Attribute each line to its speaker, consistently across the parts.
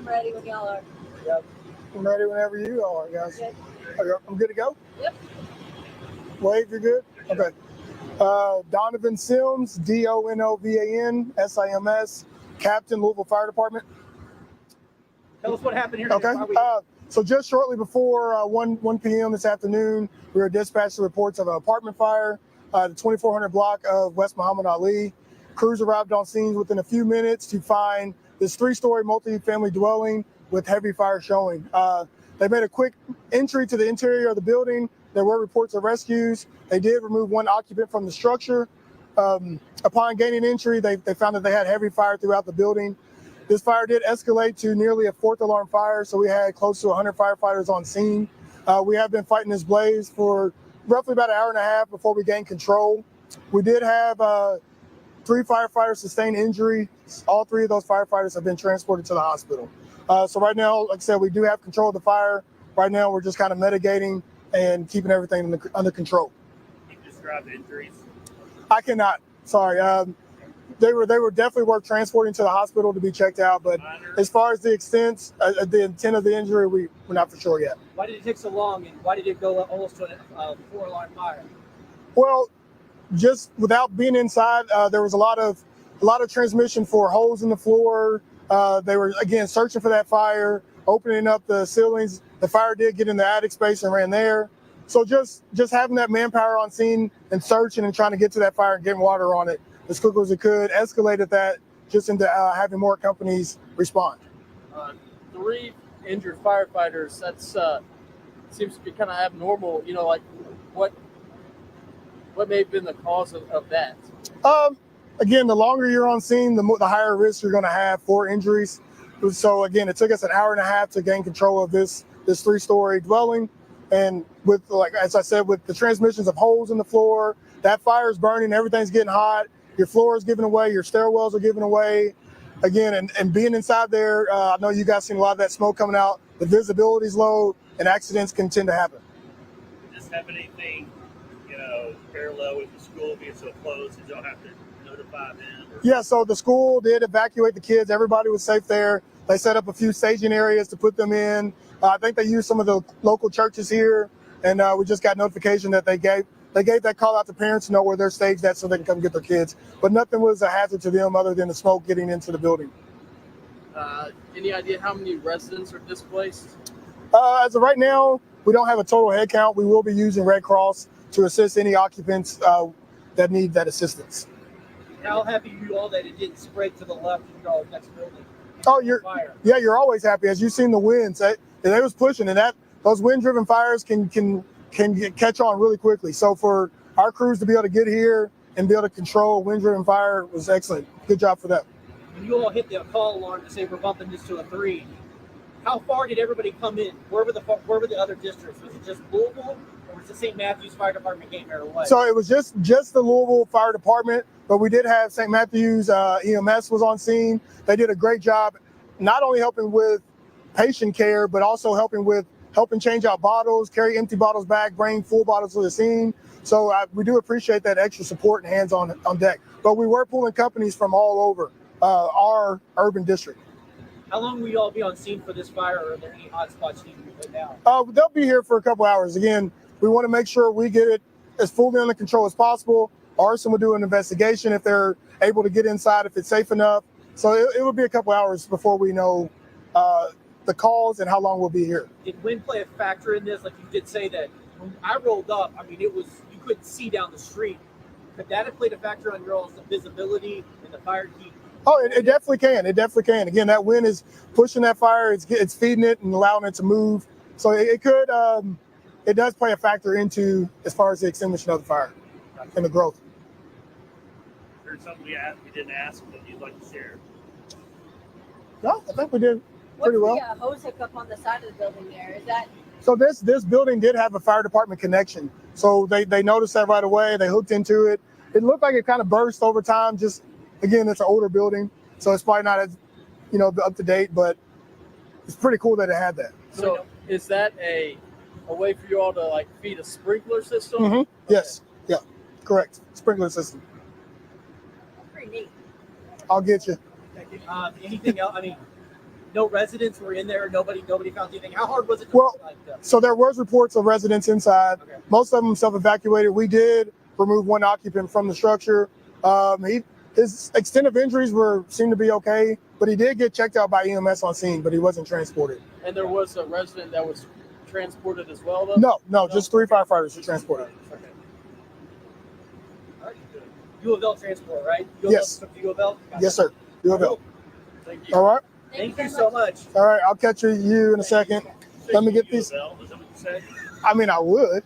Speaker 1: I'm ready when y'all are.
Speaker 2: Yep. I'm ready whenever you are, guys.
Speaker 1: Good.
Speaker 2: Okay, I'm good to go?
Speaker 1: Yep.
Speaker 2: Wave, you're good? Okay. Donovan Sims, Donovan Sims, Captain, Louisville Fire Department.
Speaker 3: Tell us what happened here.
Speaker 2: Okay. So just shortly before 1 p.m. this afternoon, we were dispatched to reports of an apartment fire, the 2400 block of West Muhammad Ali. Crews arrived on scene within a few minutes to find this 3-story multi-family dwelling with heavy fire showing. They made a quick entry to the interior of the building. There were reports of rescues. They did remove one occupant from the structure. Upon gaining entry, they found that they had heavy fire throughout the building. This fire did escalate to nearly a 4th alarm fire, so we had close to 100 firefighters on scene. We have been fighting this blaze for roughly about an hour and a half before we gained control. We did have 3 firefighters sustain injury. All 3 of those firefighters have been transported to the hospital. So right now, like I said, we do have control of the fire. Right now, we're just kind of mitigating and keeping everything under control.
Speaker 3: Can you describe the injuries?
Speaker 2: I cannot. Sorry. They were definitely worth transporting to the hospital to be checked out. But as far as the extent, the intent of the injury, we're not for sure yet.
Speaker 3: Why did it take so long, and why did it go almost to a 4-alarm fire?
Speaker 2: Well, just without being inside, there was a lot of transmission for holes in the floor. They were again searching for that fire, opening up the ceilings. The fire did get in the attic space and ran there. So just having that manpower on scene and searching and trying to get to that fire and getting water on it as quickly as it could escalated that just into having more companies respond.
Speaker 4: 3 injured firefighters. That's seems to be kind of abnormal. You know, like what may have been the cause of that?
Speaker 2: Again, the longer you're on scene, the higher risk you're going to have for injuries. So again, it took us an hour and a half to gain control of this 3-story dwelling. And with, like, as I said, with the transmissions of holes in the floor, that fire is burning, everything's getting hot, your floor is giving away, your stairwells are giving away. Again, and being inside there, I know you guys seen a lot of that smoke coming out. The visibility's low, and accidents can tend to happen.
Speaker 3: Does this have anything, parallel with the school being so close that you don't have to notify them?
Speaker 2: Yeah, so the school did evacuate the kids. Everybody was safe there. They set up a few staging areas to put them in. I think they used some of the local churches here, and we just got notification that they gave that call out to parents to know where they're staged at so they can come get their kids. But nothing was a hazard to them other than the smoke getting into the building.
Speaker 4: Any idea how many residents are displaced?
Speaker 2: As of right now, we don't have a total head count. We will be using Red Cross to assist any occupants that need that assistance.
Speaker 3: How happy are you all that it didn't spread to the left of your next building?
Speaker 2: Oh, you're always happy. As you've seen the winds, they was pushing, and those wind-driven fires can catch on really quickly. So for our crews to be able to get here and be able to control wind-driven fire was excellent. Good job for them.
Speaker 3: When you all hit the call alarm to say we're bumping this to a 3, how far did everybody come in? Where were the other districts? Was it just Louisville, or was the St. Matthews Fire Department came there away?
Speaker 2: So it was just the Louisville Fire Department, but we did have St. Matthews EMS was on scene. They did a great job, not only helping with patient care, but also helping change out bottles, carry empty bottles back, bring full bottles to the scene. So we do appreciate that extra support and hands on deck. But we were pulling companies from all over our urban district.
Speaker 3: How long will you all be on scene for this fire, or are there any hot spots you need to put down?
Speaker 2: They'll be here for a couple hours. Again, we want to make sure we get it as fully under control as possible. Arson will do an investigation if they're able to get inside, if it's safe enough. So it will be a couple hours before we know the cause and how long we'll be here.
Speaker 3: Did wind play a factor in this? Like you did say that when I rolled up, I mean, you couldn't see down the street. Could that have played a factor on your all's visibility and the fire heat?
Speaker 2: Oh, it definitely can. It definitely can. Again, that wind is pushing that fire. It's feeding it and allowing it to move. So it could, it does play a factor into as far as the extinguishing of the fire and the growth.
Speaker 3: Is there something we didn't ask that you'd like to share?
Speaker 2: No, I think we did pretty well.
Speaker 1: What's the hose hookup on the side of the building there? Is that?
Speaker 2: So this building did have a fire department connection. So they noticed that right away. They hooked into it. It looked like it kind of burst over time. Just, again, it's an older building, so it's probably not as, up to date, but it's pretty cool that it had that.
Speaker 4: So is that a way for you all to feed a sprinkler system?
Speaker 2: Mm-hmm.
Speaker 4: Okay.
Speaker 2: Yes. Yeah. Correct. Sprinkler system.
Speaker 1: Pretty neat.
Speaker 2: I'll get you.
Speaker 3: Anything else? I mean, no residents were in there. Nobody found anything. How hard was it to
Speaker 2: Well,
Speaker 3: like that?
Speaker 2: So there was reports of residents inside.
Speaker 3: Okay.
Speaker 2: Most of them self-evacuated. We did remove one occupant from the structure. His extent of injuries seemed to be okay, but he did get checked out by EMS on scene, but he wasn't transported.
Speaker 4: And there was a resident that was transported as well, though?
Speaker 2: No, just 3 firefighters were transported.
Speaker 3: Okay. All right, good. U of L transport, right?
Speaker 2: Yes.
Speaker 3: U of L?
Speaker 2: Yes, sir. You have help.
Speaker 4: Thank you.
Speaker 2: All right.
Speaker 3: Thank you so much.
Speaker 2: All right. I'll catch you in a second. Let me get these.
Speaker 3: Is that what you said?
Speaker 2: I mean, I would,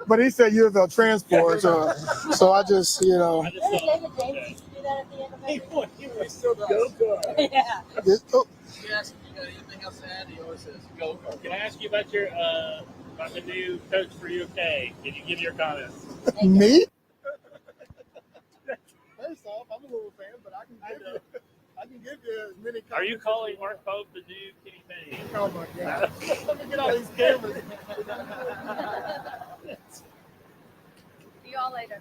Speaker 2: but he said U of L transport, so I just, you know.
Speaker 1: Didn't David James used to do that at the end of it?
Speaker 3: He was still go kart.
Speaker 1: Yeah.
Speaker 4: Yes, you got anything else to add? He always says, go kart.
Speaker 5: Can I ask you about your about the new coach for UK? Can you give your comments?
Speaker 2: Me? First off, I'm a Louisville fan, but I can give you as many.
Speaker 5: Are you calling Mark Pope the new Kenny Payne?
Speaker 2: Oh my God! Let me get all these cameras.
Speaker 1: See y'all later.